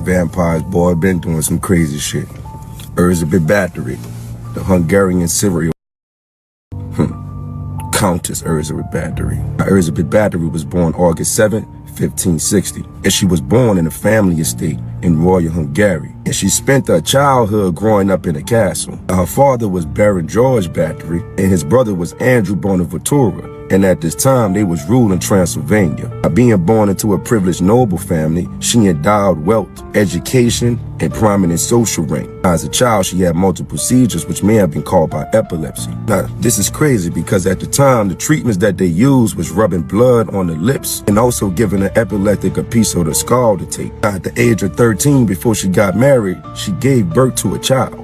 Vampires, boy, been doing some crazy shit. Erzsébet Báthory, the Hungarian serial Countess Erzsébet Báthory. Erzsébet Báthory was born August 7, 1560, and she was born in a family estate in Royal Hungary, and she spent her childhood growing up in a castle. Her father was Baron George Báthory, and his brother was Andrew Bonaventura, and at this time they was ruling Transylvania. Being born into a privileged noble family, she endowed wealth, education, and prominent social rank. As a child, she had multiple seizures, which may have been caused by epilepsy. Now, this is crazy because at the time, the treatments that they used was rubbing blood on the lips and also giving an epileptic a piece of the skull to take. At the age of 13, before she got married, she gave birth to a child.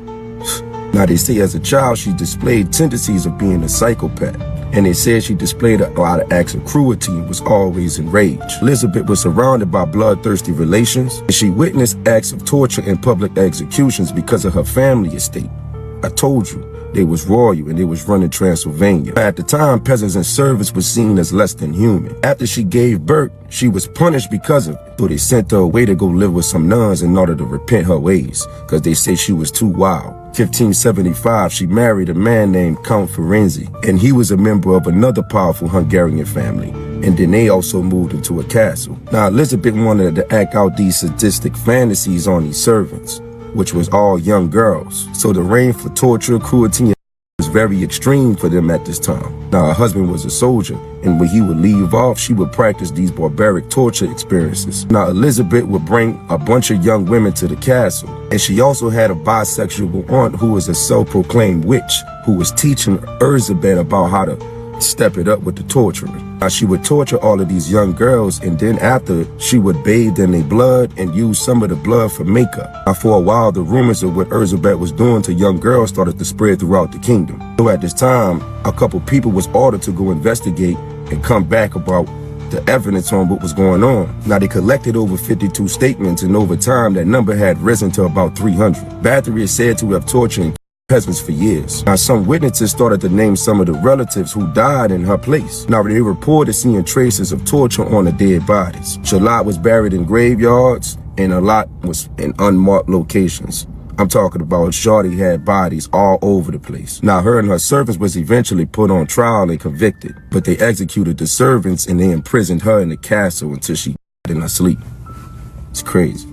Now, they say as a child, she displayed tendencies of being a psychopath. And they said she displayed a lot of acts of cruelty and was always enraged. Elizabeth was surrounded by bloodthirsty relations, and she witnessed acts of torture and public executions because of her family estate. I told you, they was royal and they was running Transylvania. At the time, peasants and servants were seen as less than human. After she gave birth, she was punished because of it. So they sent her away to go live with some nuns in order to repent her ways, because they said she was too wild. 1575, she married a man named Count Ferenczy, and he was a member of another powerful Hungarian family. And then they also moved into a castle. Now, Elizabeth wanted to act out these sadistic fantasies on these servants, which was all young girls. So the reign for torture, cruelty, was very extreme for them at this time. Now, her husband was a soldier, and when he would leave off, she would practice these barbaric torture experiences. Now, Elizabeth would bring a bunch of young women to the castle, and she also had a bisexual aunt who was a self-proclaimed witch who was teaching Erzsébet about how to step it up with the torturing. Now, she would torture all of these young girls, and then after, she would bathe in their blood and use some of the blood for makeup. Now, for a while, the rumors of what Erzsébet was doing to young girls started to spread throughout the kingdom. So at this time, a couple people was ordered to go investigate and come back about the evidence on what was going on. Now, they collected over 52 statements, and over time, that number had risen to about 300. Báthory is said to have tortured peasants for years. Now, some witnesses started to name some of the relatives who died in her place. Now, they reported seeing traces of torture on the dead bodies. Charlotte was buried in graveyards, and a lot was in unmarked locations. I'm talking about Shorty had bodies all over the place. Now, her and her servants was eventually put on trial and convicted, but they executed the servants and they imprisoned her in the castle until she died in her sleep. It's crazy.